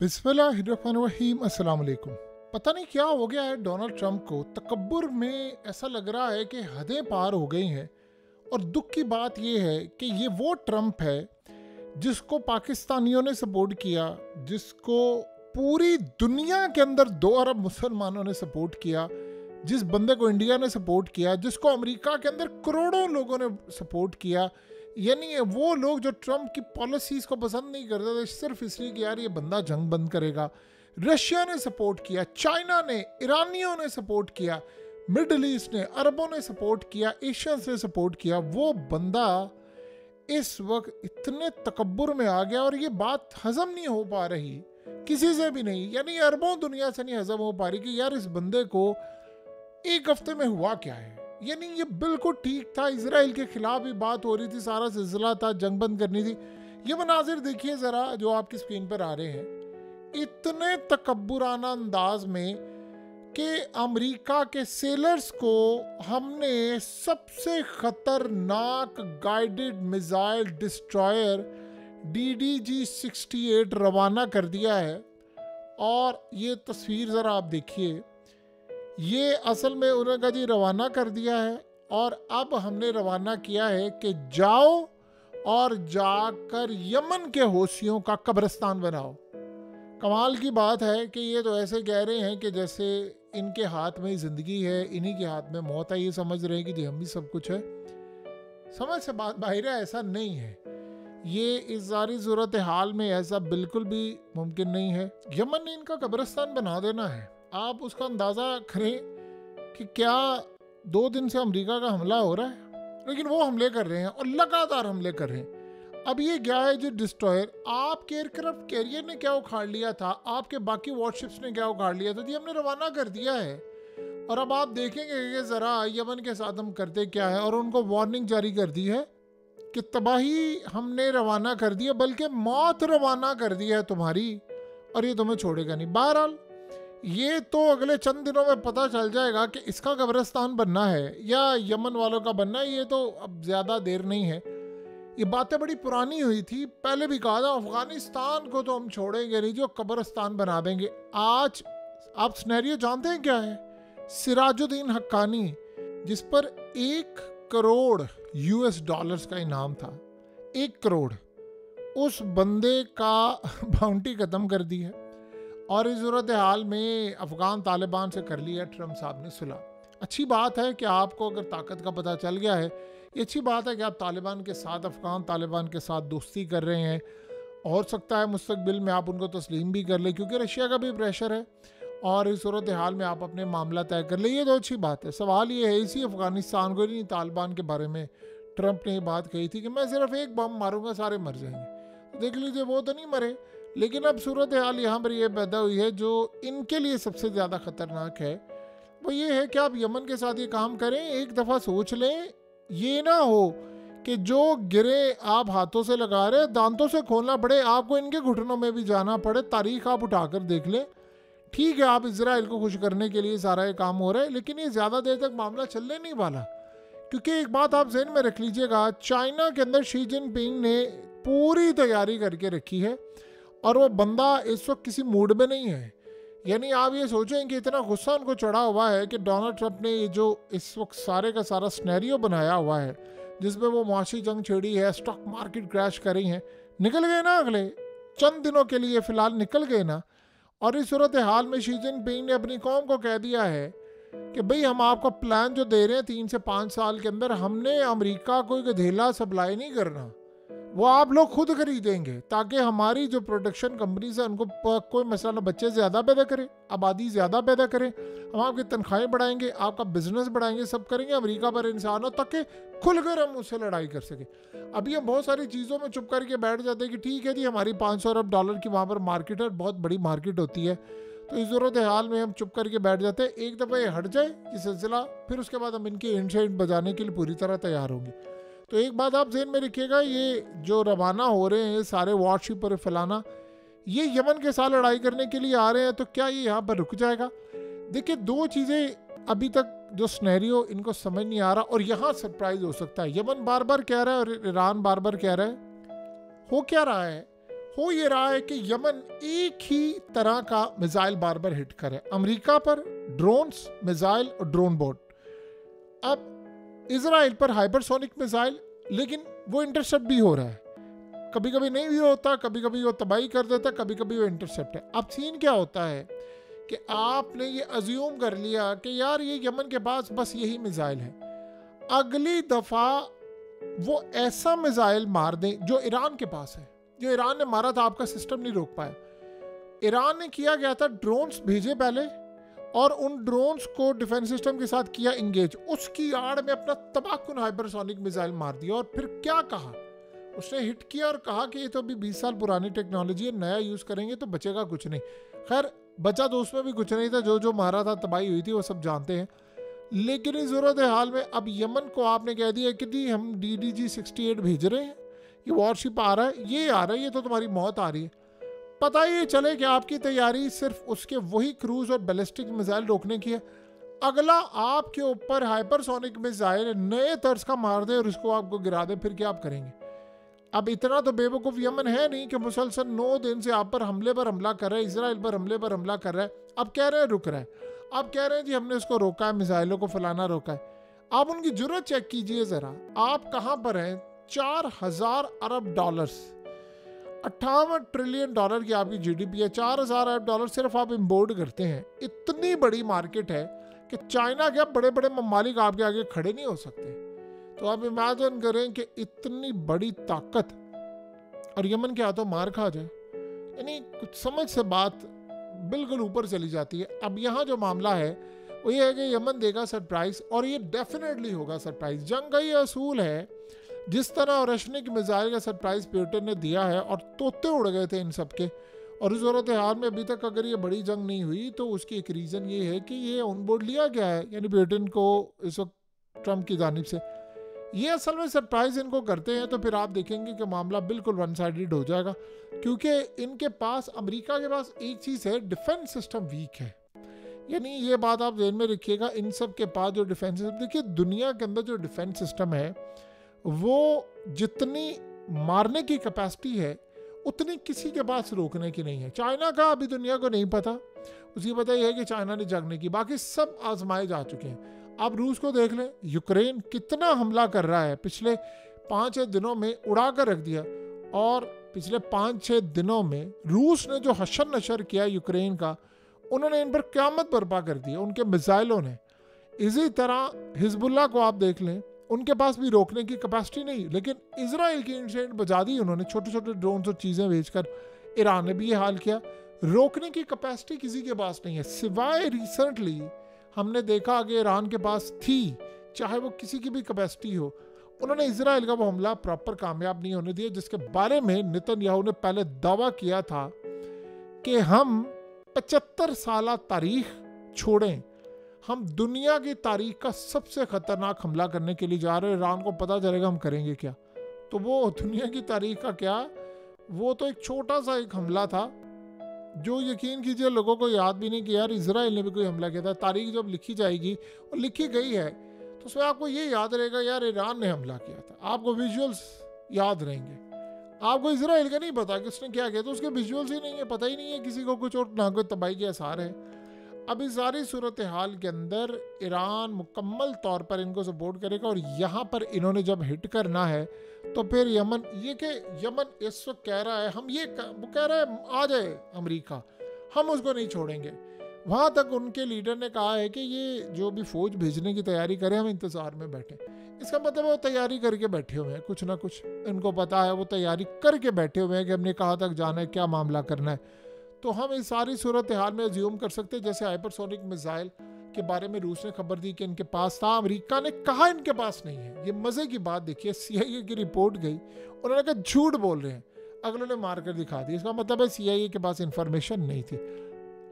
बिस्मिल्लाहिर्रहमानिर्रहीम। अस्सलाम वालेकुम। पता नहीं क्या हो गया है डोनाल्ड ट्रंप को, तकब्बुर में ऐसा लग रहा है कि हदें पार हो गई हैं। और दुख की बात यह है कि ये वो ट्रंप है जिसको पाकिस्तानियों ने सपोर्ट किया, जिसको पूरी दुनिया के अंदर 2 अरब मुसलमानों ने सपोर्ट किया, जिस बंदे को इंडिया ने सपोर्ट किया, जिसको अमेरिका के अंदर करोड़ों लोगों ने सपोर्ट किया। यानी वो लोग जो ट्रंप की पॉलिसीज़ को पसंद नहीं करते थे सिर्फ इसलिए कि यार ये बंदा जंग बंद करेगा। रशिया ने सपोर्ट किया, चाइना ने, ईरानियों ने सपोर्ट किया, मिडल ईस्ट ने, अरबों ने सपोर्ट किया, एशियंस ने सपोर्ट किया। वो बंदा इस वक्त इतने तकब्बुर में आ गया और ये बात हजम नहीं हो पा रही किसी से भी नहीं, यानी अरबों दुनिया से नहीं हजम हो पा रही कि यार इस बंदे को एक हफ्ते में हुआ क्या है। यानी ये बिल्कुल ठीक था, इसराइल के खिलाफ भी बात हो रही थी, सारा सिलसिला था, जंग बंद करनी थी। ये मनाजिर देखिए ज़रा जो आपकी स्क्रीन पर आ रहे हैं, इतने तकब्बुराना अंदाज में कि अमेरिका के सेलर्स को हमने सबसे खतरनाक गाइडेड मिसाइल डिस्ट्रॉयर DDG-68 रवाना कर दिया है। और ये तस्वीर ज़रा आप देखिए, ये असल में उन्होंने कहा जी रवाना कर दिया है और अब हमने रवाना किया है कि जाओ और जाकर यमन के हौसियों का कब्रिस्तान बनाओ। कमाल की बात है कि ये तो ऐसे कह रहे हैं कि जैसे इनके हाथ में ज़िंदगी है, इन्हीं के हाथ में मौत है। ये समझ रहे हैं कि जी हम भी सब कुछ है। समझ से बात बाहर है, ऐसा नहीं है। ये इस सारी सूरत हाल में ऐसा बिल्कुल भी मुमकिन नहीं है। यमन ने इनका कब्रिस्तान बना देना है। आप उसका अंदाज़ा करें कि क्या 2 दिन से अमेरिका का हमला हो रहा है, लेकिन वो हमले कर रहे हैं और लगातार हमले कर रहे हैं। अब ये क्या है जो डिस्ट्रॉयर, आपके एयरक्राफ्ट कैरियर ने क्या उखाड़ लिया था, आपके बाकी वॉरशिप्स ने क्या उखाड़ लिया था, जी हमने रवाना कर दिया है। और अब आप देखेंगे कि ज़रा यमन के साथ हम करते क्या है, और उनको वार्निंग जारी कर दी है कि तबाही हमने रवाना कर दी है, बल्कि मौत रवाना कर दी है तुम्हारी, और ये तुम्हें छोड़ेगा नहीं। बहरहाल ये तो अगले चंद दिनों में पता चल जाएगा कि इसका कब्रिस्तान बनना है या यमन वालों का बनना है। ये तो अब ज़्यादा देर नहीं है। ये बातें बड़ी पुरानी हुई थी, पहले भी कहा था अफगानिस्तान को तो हम छोड़ेंगे नहीं, जो कब्रिस्तान बना देंगे। आज आप सिनेरियो जानते हैं क्या है? सिराजुद्दीन हक्कानी, जिस पर 1 करोड़ US डॉलर्स का इनाम था, 1 करोड़, उस बंदे का बाउंटी ख़त्म कर दी है। और इस सूरत हाल में अफ़गान तालिबान से कर लिया ट्रंप साहब ने सुलह। अच्छी बात है कि आपको अगर ताकत का पता चल गया है, ये अच्छी बात है कि आप तालिबान के साथ, अफ़गान तालिबान के साथ दोस्ती कर रहे हैं। हो सकता है मुस्तकबिल में आप उनको तस्लीम भी कर लें, क्योंकि रशिया का भी प्रेशर है, और इस सूरत हाल में आप अपने मामला तय कर लें। ये तो अच्छी बात है। सवाल ये है, इसी अफ़गानिस्तान को नहीं, तालिबान के बारे में ट्रंप ने ये बात कही थी कि मैं सिर्फ एक बम मारूंगा सारे मर जाएंगे। देख लीजिए, वो तो नहीं मरे, लेकिन अब सूरत हाल यहाँ पर ये पैदा हुई है जो इनके लिए सबसे ज़्यादा ख़तरनाक है। वो ये है कि आप यमन के साथ ये काम करें, एक दफ़ा सोच लें। ये ना हो कि जो गिरे आप हाथों से लगा रहे, दांतों से खोलना पड़े, आपको इनके घुटनों में भी जाना पड़े। तारीख आप उठाकर देख लें। ठीक है, आप इजराइल को खुश करने के लिए सारा ये काम हो रहा है, लेकिन ये ज़्यादा देर तक मामला चलने नहीं वाला। क्योंकि एक बात आप जहन में रख लीजिएगा, चाइना के अंदर शी जिनपिंग ने पूरी तैयारी करके रखी है और वो बंदा इस वक्त किसी मूड में नहीं है। यानी आप ये सोचें कि इतना गुस्सा उनको चढ़ा हुआ है कि डोनाल्ड ट्रंप ने ये जो इस वक्त सारे का सारा स्नैरियो बनाया हुआ है, जिसमें वो मुआशी जंग छेड़ी है, स्टॉक मार्केट क्रैश करी है, निकल गए ना अगले चंद दिनों के लिए, फ़िलहाल निकल गए ना। और इस सूरत हाल में शी जिनपिंग ने अपनी कौम को कह दिया है कि भाई हम आपको प्लान जो दे रहे हैं 3 से 5 साल के अंदर, हमने अमेरिका को गधेला सप्लाई नहीं करना, वो आप लोग खुद खरीदेंगे, ताकि हमारी जो प्रोडक्शन कंपनीज है उनको कोई मसला ना, बच्चे ज़्यादा पैदा करें, आबादी ज़्यादा पैदा करें, हम आपकी तनख्वाहें बढ़ाएंगे, आपका बिजनेस बढ़ाएंगे, सब करेंगे अमेरिका पर इंसान हो, ताकि खुलकर हम उससे लड़ाई कर सकें। अभी हम बहुत सारी चीज़ों में चुप करके बैठ जाते हैं कि ठीक है जी हमारी 500 अरब डॉलर की वहाँ पर मार्केट है, बहुत बड़ी मार्केट होती है, तो इस सूरत हाल में हम चुप करके बैठ जाते हैं। एक दफ़ा ये हट जाए ये सिलसिला, फिर उसके बाद हम इनकी इंड बजाने के लिए पूरी तरह तैयार होंगे। तो एक बात आप ज़हन में रखिएगा, ये जो रवाना हो रहे हैं सारे वॉरशिप पर फैलाना, ये यमन के साथ लड़ाई करने के लिए आ रहे हैं, तो क्या ये यहाँ पर रुक जाएगा? देखिए, 2 चीज़ें अभी तक जो स्नैरियो इनको समझ नहीं आ रहा, और यहाँ सरप्राइज़ हो सकता है। यमन बार बार कह रहा है और ईरान बार बार कह रहा है। हो क्या रहा है? हो ये रहा है कि यमन एक ही तरह का मिसाइल बार बार हिट करे, अमेरिका पर ड्रोन्स, मिसाइल और ड्रोन बोट। अब इजराइल पर हाइपरसोनिक मिसाइल, लेकिन वो इंटरसेप्ट भी हो रहा है। कभी कभी नहीं भी होता, कभी कभी वो तबाही कर देता, कभी कभी वो इंटरसेप्ट है। अब सीन क्या होता है कि आपने ये अज्यूम कर लिया कि यार ये यमन के पास बस यही मिसाइल है, अगली दफा वो ऐसा मिसाइल मार दें जो ईरान के पास है। जो ईरान ने मारा था, आपका सिस्टम नहीं रोक पाया। ईरान ने किया गया था, ड्रोन्स भेजे पहले और उन ड्रोन्स को डिफेंस सिस्टम के साथ किया इंगेज, उसकी आड़ में अपना तबाहकुन हाइपरसोनिक मिसाइल मार दिया। और फिर क्या कहा उसने, हिट किया और कहा कि ये तो अभी 20 साल पुरानी टेक्नोलॉजी है, नया यूज करेंगे तो बचेगा कुछ नहीं। खैर बचा तो उसमें भी कुछ नहीं था, जो जो मारा था तबाही हुई थी वो सब जानते हैं। लेकिन इस सूरत हाल में अब यमन को आपने कह दिया कि जी हम DDG-68 भेज रहे हैं, ये वॉरशिप आ रहा है, ये आ रहा है, ये तो तुम्हारी मौत आ रही है। पता ये चले कि आपकी तैयारी सिर्फ उसके वही क्रूज और बैलिस्टिक मिसाइल रोकने की है, अगला आपके ऊपर हाइपरसोनिक मिसाइल नए तर्ज का मार दे और इसको आपको गिरा दे, फिर क्या आप करेंगे? अब इतना तो बेवकूफ़ यमन है नहीं कि मुसलसल 9 दिन से आप पर हमला कर रहा है, इसराइल पर हमला कर रहा है। अब कह रहे हैं रुक रहा है, अब कह रहे हैं जी हमने उसको रोका है, मिसाइलों को फलाना रोका है। आप उनकी जरूरत चेक कीजिए ज़रा, आप कहाँ पर हैं? 4000 अरब डॉलर्स, 58 ट्रिलियन डॉलर की आपकी GDP है। 4000 अरब डॉलर सिर्फ आप इम्पोर्ट करते हैं। इतनी बड़ी मार्केट है कि चाइना के बड़े बड़े ममालिक आपके आगे खड़े नहीं हो सकते। तो आप इमेजिन करें कि इतनी बड़ी ताकत और यमन के हाथों मार खा जाए, यानी कुछ समझ से बात बिल्कुल ऊपर चली जाती है। अब यहाँ जो मामला है वो ये है कि यमन देगा सरप्राइज, और ये डेफिनेटली होगा सरप्राइज। जंग का ये असूल है, जिस तरह रशनिक मिसाइल का सरप्राइज पुतिन ने दिया है और तोते उड़ गए थे इन सब के, और इस सूरत हाल में अभी तक अगर ये बड़ी जंग नहीं हुई तो उसकी एक रीज़न ये है कि ये ऑन बोर्ड लिया गया है, यानी पुतिन को इस वक्त ट्रम्प की जानिब से ये असल में सरप्राइज इनको करते हैं। तो फिर आप देखेंगे कि मामला बिल्कुल वन साइडेड हो जाएगा, क्योंकि इनके पास, अमेरिका के पास एक चीज़ है, डिफेंस सिस्टम वीक है। यानी ये बात आप ध्यान में रखिएगा, इन सब के पास जो डिफेंस सिस्टम, देखिए दुनिया के अंदर जो डिफेंस सिस्टम है वो जितनी मारने की कैपेसिटी है उतनी किसी के पास रोकने की नहीं है। चाइना का अभी दुनिया को नहीं पता, उसकी पता यह है कि चाइना ने जंग नहीं की, बाकी सब आजमाए जा चुके हैं। आप रूस को देख लें, यूक्रेन कितना हमला कर रहा है, पिछले 5-6 दिनों में उड़ा कर रख दिया। और पिछले 5-6 दिनों में रूस ने जो हशर नशर किया यूक्रेन का, उन्होंने इन पर क़यामत बर्पा कर दी उनके मिसाइलों ने। इसी तरह हिजबुल्लाह को आप देख लें, उनके पास भी रोकने की कैपेसिटी नहीं, लेकिन इजराइल की इंसिडेंट बजा दी उन्होंने, छोटे छोटे ड्रोन्स और चीज़ें भेजकर। ईरान ने भी ये हाल किया, रोकने की कैपेसिटी किसी के पास नहीं है, सिवाय रिसेंटली हमने देखा कि ईरान के पास थी, चाहे वो किसी की भी कैपेसिटी हो। उन्होंने इजराइल का वो हमला प्रॉपर कामयाब नहीं होने दिया, जिसके बारे में नेतन्याहू ने पहले दावा किया था कि हम 75 साल तारीख छोड़ें, हम दुनिया की तारीख का सबसे खतरनाक हमला करने के लिए जा रहे हैं, ईरान को पता चलेगा हम करेंगे क्या। तो वो दुनिया की तारीख का क्या, वो तो एक छोटा सा एक हमला था जो यकीन कीजिए लोगों को याद भी नहीं कि यार इजराइल ने भी कोई हमला किया था। तारीख जब लिखी जाएगी और लिखी गई है तो उसमें आपको ये याद रहेगा यार ईरान ने हमला किया था, आपको विजुअल्स याद रहेंगे। आपको इजराइल का नहीं पता कि उसने क्या किया, तो उसके विजुअल्स ही नहीं है, पता ही नहीं है किसी को कुछ, और ना कोई तबाही के आसार है। अब इस सारी सूरत हाल के अंदर ईरान मुकम्मल तौर पर इनको सपोर्ट करेगा, और यहाँ पर इन्होंने जब हिट करना है तो फिर यमन, ये कि यमन इस वक्त कह रहा है हम वो कह रहा है आ जाए अमेरिका, हम उसको नहीं छोड़ेंगे। वहाँ तक उनके लीडर ने कहा है कि ये जो भी फौज भेजने की तैयारी करें, हम इंतज़ार में बैठे। इसका मतलब है वो तैयारी करके बैठे हुए हैं, कुछ ना कुछ इनको पता है, वो तैयारी करके बैठे हुए हैं कि हमने कहाँ तक जाना है, क्या मामला करना है। तो हम इस सारी सूरत हाल में अज्यूम कर सकते हैं, जैसे हाइपरसोनिक मिसाइल के बारे में रूस ने खबर दी कि इनके पास था, अमेरिका ने कहा इनके पास नहीं है। ये मज़े की बात देखिए, CIA की रिपोर्ट गई, उन्होंने कहा झूठ बोल रहे हैं, अगले ने मार कर दिखा दी। इसका मतलब है CIA के पास इंफॉर्मेशन नहीं थी,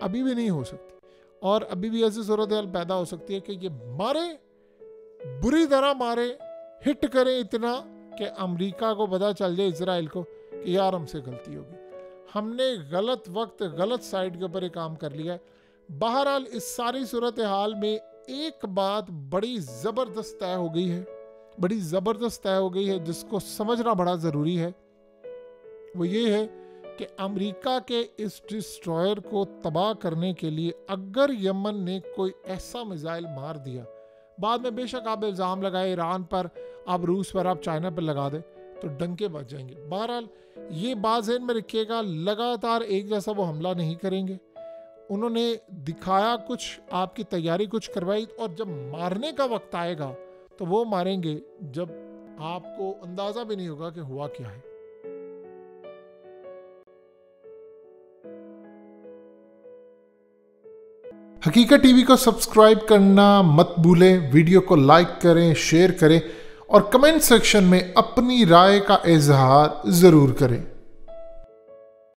अभी भी नहीं हो सकती, और अभी भी ऐसी सूरत हाल पैदा हो सकती है कि ये मारे, बुरी तरह मारे, हिट करें इतना कि अमेरिका को पता चल जाए, इजराइल को, कि यार हमसे गलती होगी, हमने गलत वक्त गलत साइड के ऊपर काम कर लिया है। बहरहाल इस सारी सूरत हाल में एक बात बड़ी ज़बरदस्त तय हो गई है, जिसको समझना बड़ा ज़रूरी है। वो ये है कि अमेरिका के इस डिस्ट्रॉयर को तबाह करने के लिए अगर यमन ने कोई ऐसा मिसाइल मार दिया, बाद में बेशक आप इल्ज़ाम लगाए ईरान पर, आप रूस पर, आप चाइना पर लगा दे, तो डंके बच जाएंगे। बहरहाल ये बात ज़हन में रखिएगा, लगातार एक जैसा वो हमला नहीं करेंगे। उन्होंने दिखाया कुछ, आपकी तैयारी कुछ करवाई, और जब मारने का वक्त आएगा तो वो मारेंगे जब आपको अंदाज़ा भी नहीं होगा कि हुआ क्या है। हकीकत टीवी को सब्सक्राइब करना मत भूलें, वीडियो को लाइक करें, शेयर करें और कमेंट सेक्शन में अपनी राय का इजहार ज़रूर करें।